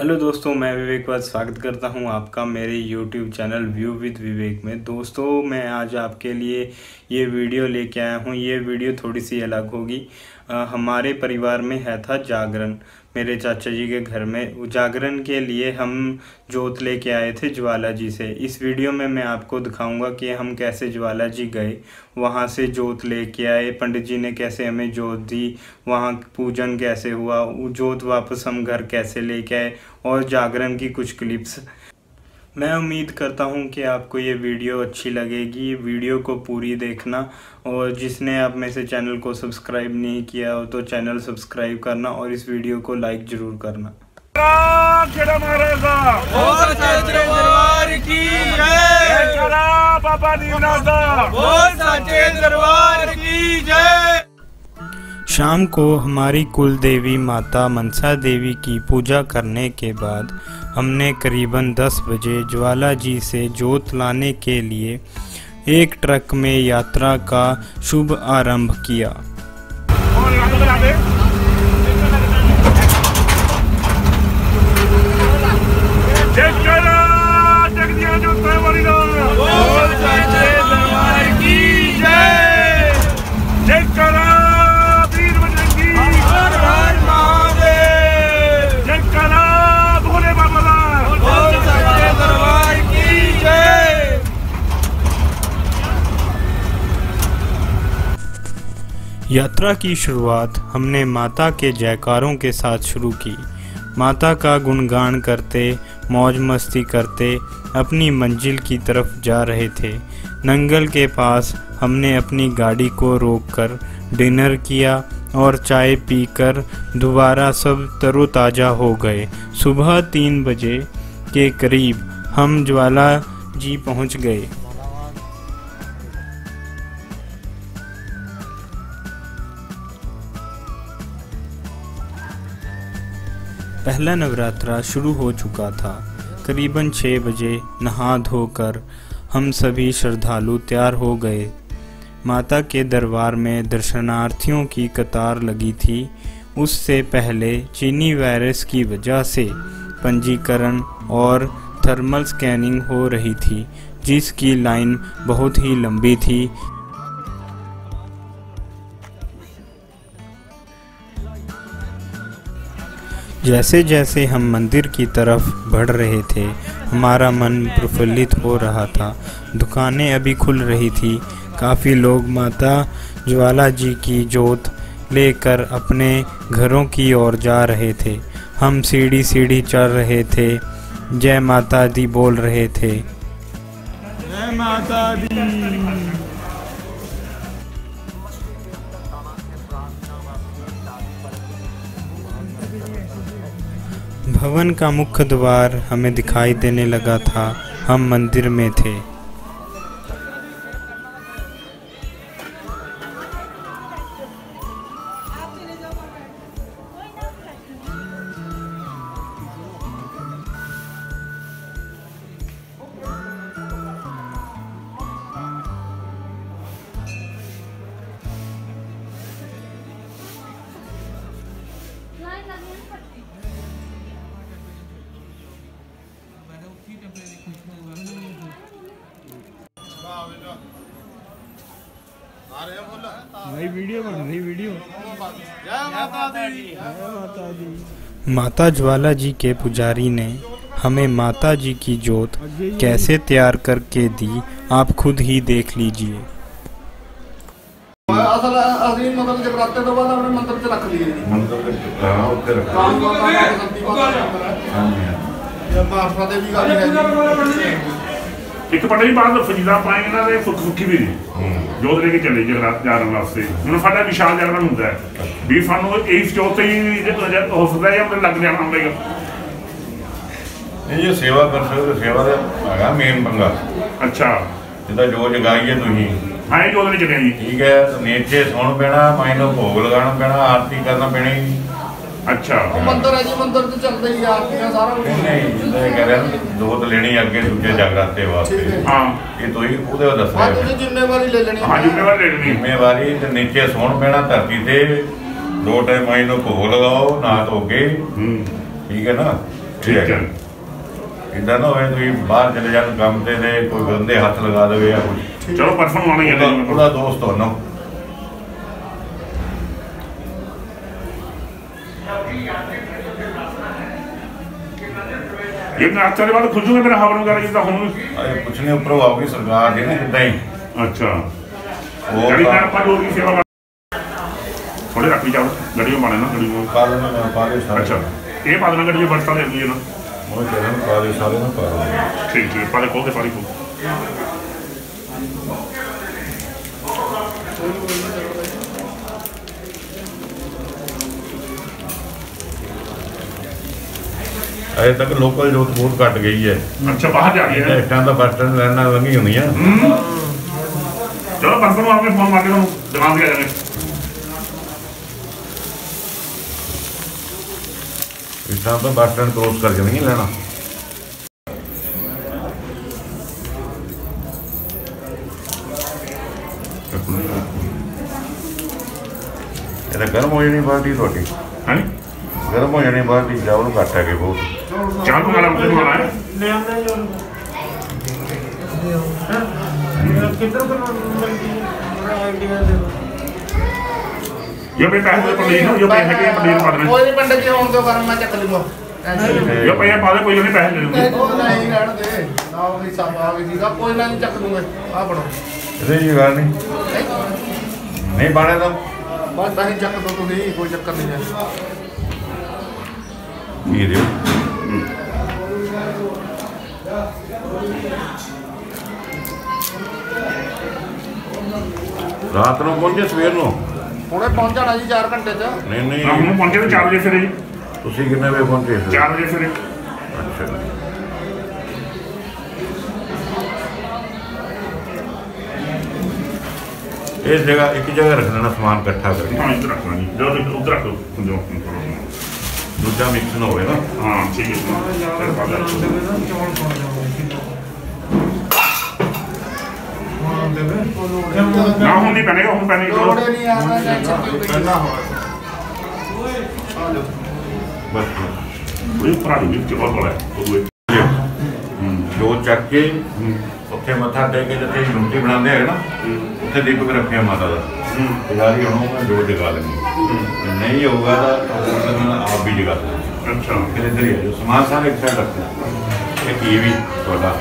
Hello दोस्तों, मैं विवेक वाद स्वागत करता हूं आपका मेरे यूट्यूब चैनल व्यू विद विवेक में। दोस्तों, मैं आज आपके लिए ये वीडियो लेके आया हूं। ये वीडियो थोड़ी सी अलग होगी। हमारे परिवार में था जागरण। मेरे चाचा जी के घर में जागरण के लिए हम जोत लेके आए थे ज्वाला जी से। इस वीडियो में मैं आपको दिखाऊंगा कि हम कैसे ज्वाला जी गए, वहाँ से जोत लेके आए, पंडित जी ने कैसे हमें जोत दी, वहाँ पूजन कैसे हुआ, जोत वापस हम घर कैसे लेके आए और जागरण की कुछ क्लिप्स। मैं उम्मीद करता हूं कि आपको ये वीडियो अच्छी लगेगी। वीडियो को पूरी देखना, और जिसने आप में से चैनल को सब्सक्राइब नहीं किया हो तो चैनल सब्सक्राइब करना और इस वीडियो को लाइक ज़रूर करना। शाम को हमारी कुल देवी माता मनसा देवी की पूजा करने के बाद हमने करीबन 10 बजे ज्वाला जी से जोत लाने के लिए एक ट्रक में यात्रा का शुभ आरंभ किया। यात्रा की शुरुआत हमने माता के जयकारों के साथ शुरू की। माता का गुणगान करते, मौज मस्ती करते अपनी मंजिल की तरफ जा रहे थे। नंगल के पास हमने अपनी गाड़ी को रोककर डिनर किया और चाय पीकर दोबारा सब तरोताज़ा हो गए। सुबह 3 बजे के करीब हम ज्वाला जी पहुंच गए। पहला नवरात्रा शुरू हो चुका था। करीबन 6 बजे नहा धोकर हम सभी श्रद्धालु तैयार हो गए। माता के दरबार में दर्शनार्थियों की कतार लगी थी। उससे पहले चीनी वायरस की वजह से पंजीकरण और थर्मल स्कैनिंग हो रही थी, जिसकी लाइन बहुत ही लंबी थी। जैसे जैसे हम मंदिर की तरफ बढ़ रहे थे, हमारा मन प्रफुल्लित हो रहा था। दुकानें अभी खुल रही थी। काफ़ी लोग माता ज्वाला जी की जोत लेकर अपने घरों की ओर जा रहे थे। हम सीढ़ी सीढ़ी चढ़ रहे थे, जय माता दी बोल रहे थे। जय माता दी। भवन का मुख्य द्वार हमें दिखाई देने लगा था। हम मंदिर में थे। नई वीडियो बन रही वीडियो। माता ज्वाला जी के पुजारी ने हमें माता जी की जोत कैसे तैयार करके दी, आप खुद ही देख लीजिए। एक पंडित जी बाहर फजीदा पाएंगे ना फुकी भी जोत लेके चले जागरण वास्ते। ਹੁਣ ਸਾਡਾ ਵਿਸ਼ਾਲ ਜਾਗरण ਹੁੰਦਾ ਹੈ ਵੀ ਸਾਨੂੰ ਇਸ ਜੋਤ ਹੀ ਹੋ ਸਕਦਾ ਹੈ ਜਾਂ ਲੱਗ ਜਾਣਾ ਪਏਗਾ। ਇਹ ਸੇਵਾ ਕਰ ਸਕਦੇ, ਸੇਵਾ ਦਾ ਹੈਗਾ ਮੇਨ ਪੰਗਾ। ਅੱਛਾ, ਜਿੱਦਾਂ ਜੋ ਜਗਾਈਏ ਤੁਸੀਂ ਹਾਂ ਇਹ ਜੋਤ ਨੇ ਚੱਲਿਆ ਜੀ। ਠੀਕ ਹੈ, ਨੀਚੇ ਸੌਣ ਪੈਣਾ, ਮਾਈ ਨੂੰ ਭੋਗ ਲਗਾਉਣਾ ਪੈਣਾ, ਆਰਤੀ ਕਰਨਾ ਪੈਣੀ। अच्छा मंदिर है जी, मंदिर तो चलता ही आरती सारा कुछ नहीं जिंदा कह रहे जोत लेनी अगे दूजे जागराते वास्ते। हां ये तो ही ਉਹਦੇ ਦੱਸ ਰਿਹਾ। ਤੁਸੀਂ ਜ਼ਿੰਮੇਵਾਰੀ ਲੈ ਲੈਣੀ। ਹਾਂ ਜ਼ਿੰਮੇਵਾਰੀ ਲੈ ਲੈਣੀ। ਜ਼ਿੰਮੇਵਾਰੀ ਤੇ ਨੀਚੇ ਸੌਣ ਪੈਣਾ ਧਰਤੀ ਤੇ 2 ਟਾਈਮ ਮਾਈ ਨੂੰ ਭੋਗ ਲਗਾਓ ਨਾ ਧੋ ਕੇ। ਠੀਕ ਹੈ ਨਾ। ਉੱਥੇ ਹੈਗਾ। ਇੱਦਾਂ ਨਾ ਹੋਵੇ ਤੁਸੀਂ ਬਾਹਰ ਚਲੇ ਜਾਣ ਕੰਮ ਤੇ ਕੋਈ ਗੰਦੇ ਹੱਥ ਲਗਾ ਦੇਵੇ ਜਾਂ ਕੁਝ। ਚਲੋ ਪਰਸੋਂ ਆਉਣਾ ਹੀ ਹੈ ਉਹਦਾ ਦੋਸਤ ਹੋਣਾ। ये नाश्ते के बाद खुल जूंगा मेरा हवन वगैरह जितना हूँ। अरे कुछ नहीं, ऊपर आओगी सरकार जी ने कितना ही। अच्छा वो मैं आपका जो की सेवा थोड़े रख ली जाओ गड्डी में पाने ना गड्डी में पाले सारे। अच्छा ये पा देना गड्डी में बरसा दे दी है ना। वो कह रहे हैं पाले सारे ना पाले। ठीक ठीक पाले खोल दे पाली खोल। अजे तक लोकल जोत बहुत घट गई है। अच्छा बाहर जा रही है। इतना तो बस स्टैंड लाइना लंघी हुई है। चलो परसों को आपने फोन मार के दुकान पे आ जाएंगे। इतना तो बस स्टैंड क्रॉस करके नहीं लेना। ये गर्म हो जानी बाल्टी रोटी हैं गर्म हो जानी बाल्टी चावल घट है बहुत। चावल तो मेरा मुझे बनाना है। ये पे पैसे पनीर ना, ये पैसे के पनीर पा देना। कोई नहीं पंडित जी होने दो गरम मैं चक लूंगा। ये पैसे पा दे, कोई नहीं पैसे ले लूंगा। ਉਹ ਨਹੀਂ ਰਹਿਣ ਦੇ ਨਾ ਉਹ ਵੀ ਸਭ ਆ ਗਈ ਸੀਗਾ ਕੋਈ ਨਾ ਨਹੀਂ ਚੱਕ ਲੂੰਗੇ ਆ ਪੜੋ ये गल नहीं नहीं पाने तो ਬਸ ਤਾਂ ਹੀ ਚੱਕ ਦੋ ਤੁਸੀਂ ਕੋਈ ਚੱਕਰ ਨਹੀਂ ਹੈ। ये दियो रात ਨੂੰ ਪਹੁੰਚੇ ਸਵੇਰ ਨੂੰ ਹੁਣੇ ਪਹੁੰਚ ਜਾਣਾ ਜੀ 4 ਘੰਟੇ ਚ। नहीं नहीं हम पहुंचे तो 4 बजे फिर जी। ਤੁਸੀਂ ਕਿੰਨੇ ਵਜੇ ਪਹੁੰਚੇ ਸੀ? 4 बजे फिर ਅੱਛਾ इस जगह एक जगह रख लेना सामान इकट्ठा करके। हाँ इधर रखना जी, जो उधर रखो जो दूसरा मिक्स ना होवे ना। हाँ ठीक है चल पा दे। ना हम नहीं पहनेगा, हम पहनेगा ਲੋੜ ਹੀ ਨਹੀਂ ਆਣਾ ਟੈਨਸ਼ਨ ਕਿਉਂ ਪਈ ਨਾ ਹੋਵੇ। बस कोई पराली भी चल पड़ा है वो दुए जो चक के ਉੱਥੇ ਮੱਥਾ ਟੇਕ ਕੇ ਜਿੱਥੇ ਰੋਟੀ ਬਣਾਉਂਦੇ ਹੈ ਨਾ ਉੱਥੇ ਦੀਪਕ ਰੱਖਿਆ ਮਾਤਾ ਦਾ ਪੁਜਾਰੀ ਹੋਣਾ ਜੋ ਜਗਾ ਲੈਂਗੇ ਨਹੀਂ ਹੋਊਗਾ ਤਾਂ ਆਪ ਵੀ ਜਗਾ ਲੈਂਗੇ। अच्छा फिर इधर ही है जो सामान सारे एक साइड रखते हैं। एक ये भी थोड़ा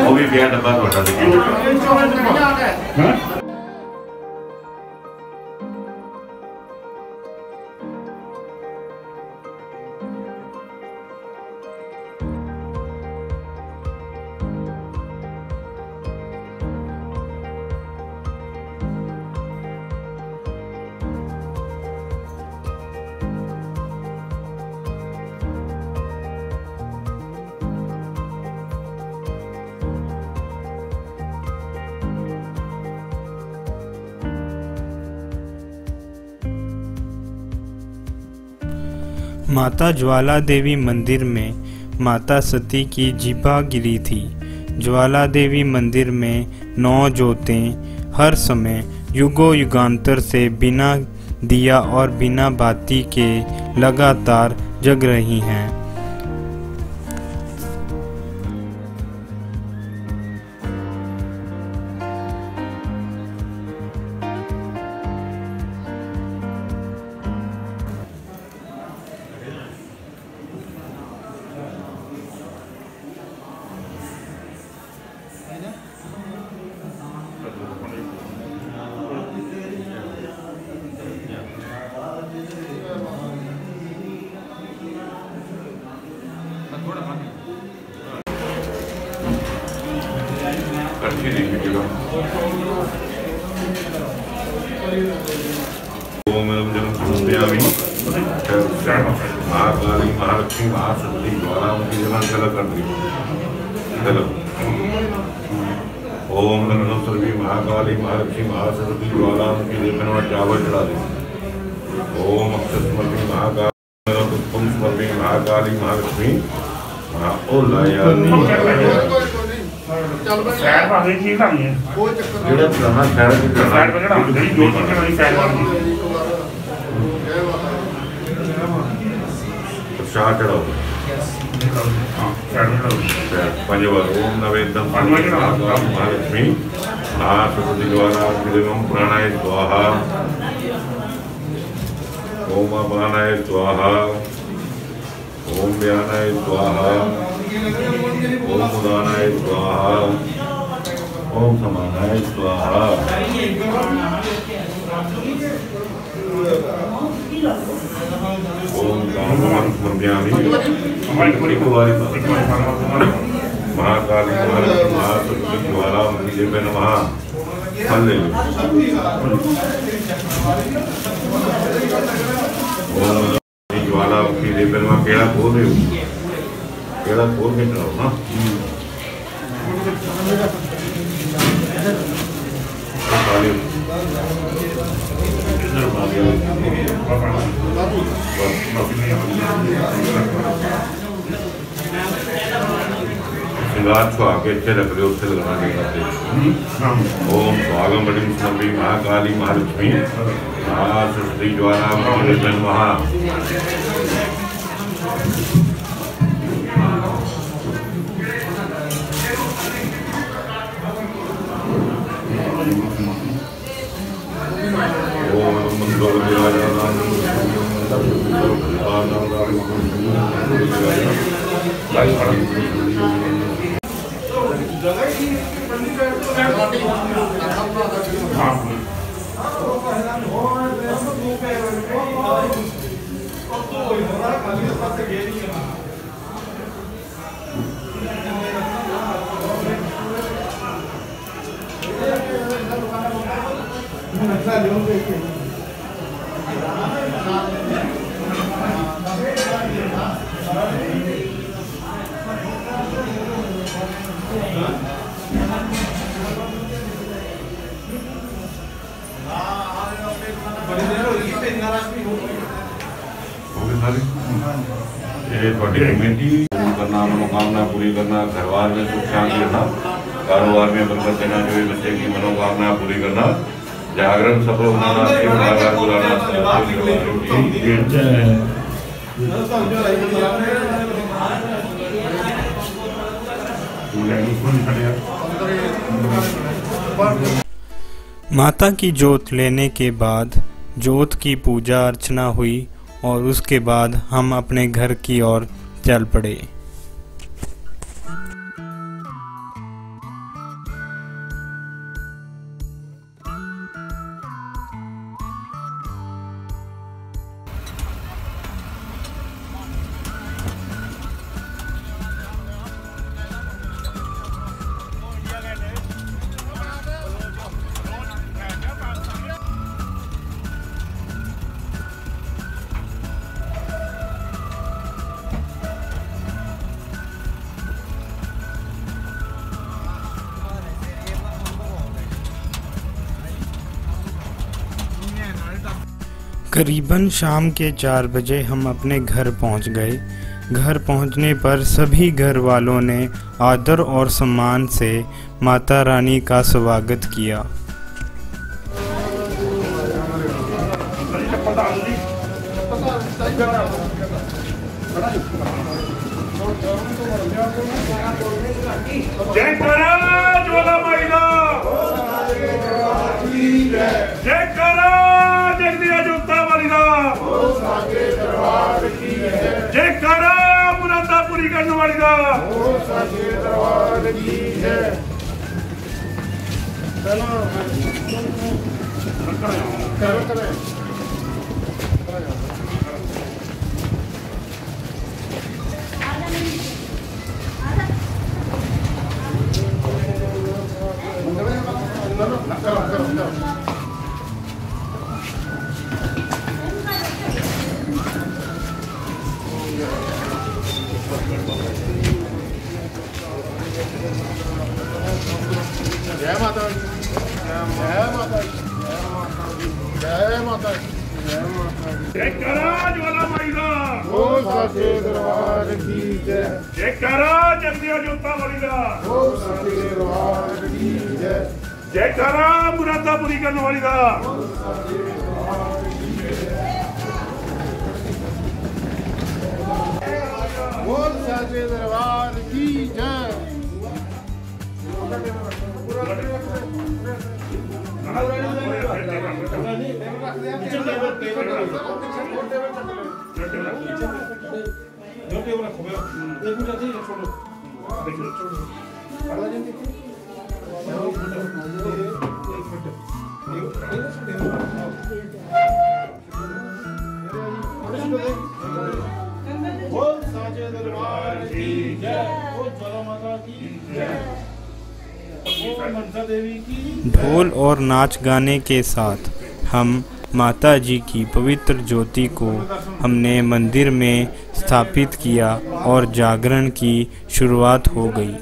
वो भी बिया डब्बा थोड़ा देखिए। हैं माता ज्वाला देवी मंदिर में माता सती की जिभा गिरी थी। ज्वाला देवी मंदिर में 9 ज्योतें हर समय युगों युगांतर से बिना दिया और बिना बाती के लगातार जग रही हैं। करके देखिएगा। ओम जन्म समर्पयामि। महाकाली महालक्ष्मी महाशक्ति द्वारा उनकी जन्म चला कर दी। चलो ओम नमो सर्वी महाकाली महालक्ष्मी महाशक्ति द्वारा उनकी जन्म चावल चढ़ा दी। ओम अक्षर समर्पी महाकाली पुष्पम समर्पी महाकाली महालक्ष्मी ਚੱਲ ਬਈ सैर पा दे चीज नहीं है ਕੋਈ ਚੱਕਰ ਨਹੀਂ। ਜਿਹੜਾ ਪੁਰਾਣਾ ਸ਼ਹਿਰ ਦੀ सैर पे चढ़ा दे जो चीज वाली सैर वाली प्रसाद चढ़ाओ। पंज बार ओम नवेदम महालक्ष्मी सरस्वती द्वारा प्राणाय स्वाहा ओम अपानाय स्वाहा ओम व्यानाय स्वाहा ओम उदानाय स्वाहा ओम समानाय स्वाहा ओम कामवान समर्पयामि महाकाली महासरस्वती ज्वाला देवे नमः फल ले ओम ज्वाला देवे नमः केड़ा खोल रहे हो केड़ा खोल के चलाओ ना श्रृंगार छुआ के अच्छे रख रहे उससे लगाने करते ओम स्वागम बड़ी समर्पी महाकाली महालक्ष्मी सरस्वती ज्वाला महा करना मनोकामना पूरी करना घरवार में सुख शांति रहना कारोबार में बरकत देना जो बच्चे की मनोकामना पूरी करना जागरण सफल बनाना माता की जोत लेने के बाद जोत की पूजा अर्चना हुई और उसके बाद हम अपने घर की ओर चल पड़े। करीबन शाम के 4 बजे हम अपने घर पहुंच गए। घर पहुंचने पर सभी घर वालों ने आदर और सम्मान से माता रानी का स्वागत किया। जयकारा मुरादा पूरी करने वाली दा जय माता दी, जय माता दी, जय माता दी, जय माता दी। जयकारा ज्वाला माई दा ओ साचे दरबार की जय। जयकारा जगदिया जोता वाली दा ओ साचे दरबार की जय। जयकारा मुरादा पूरी करने वाली दा ओ साचे दरबार की जय। ढोल और नाच गाने के साथ हम माता जी की पवित्र ज्योति को हमने मंदिर में स्थापित किया और जागरण की शुरुआत हो गई।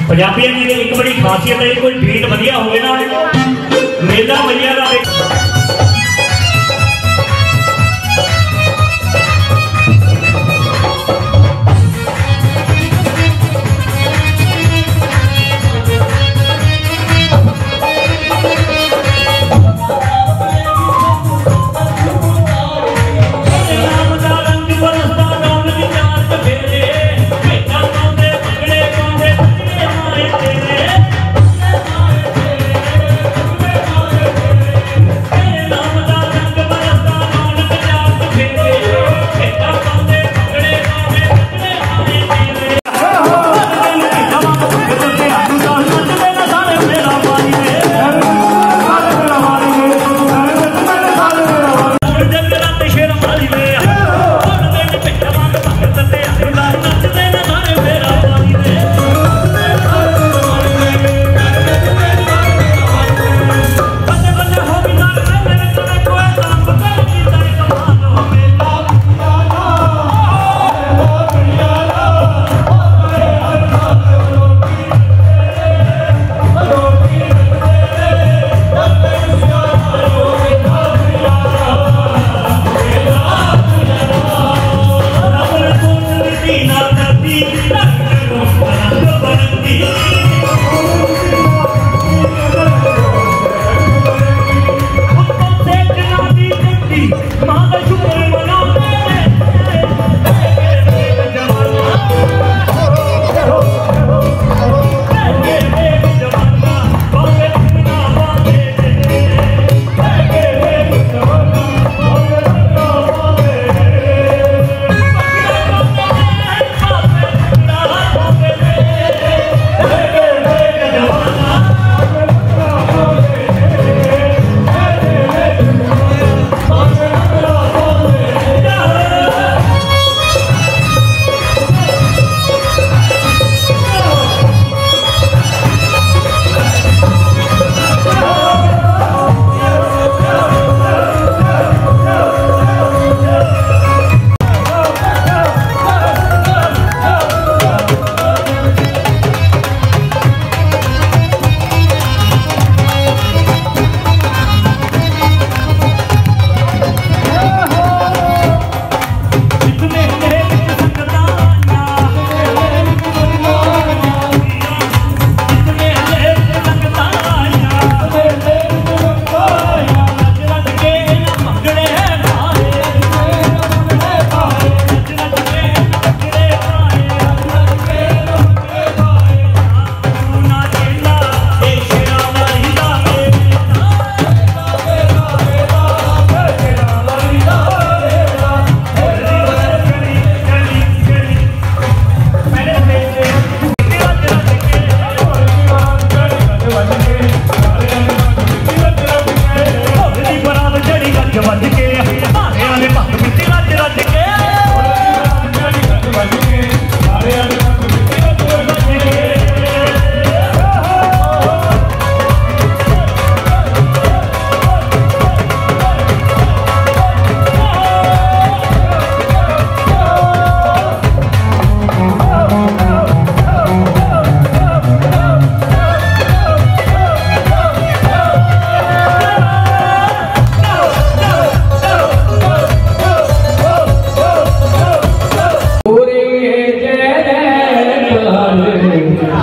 पंजाबियों की एक बड़ी खासियत है, कोई भीड़ वधिया होवे ना मेला वधिया दा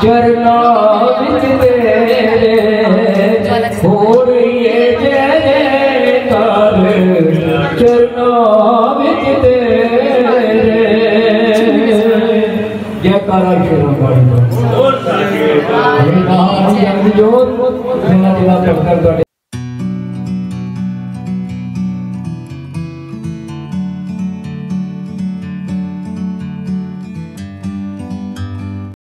चरना विच तेरे हो रही है जय जयकार चरना विच तेरे जयकारा शेरों का जोत मेरा दिला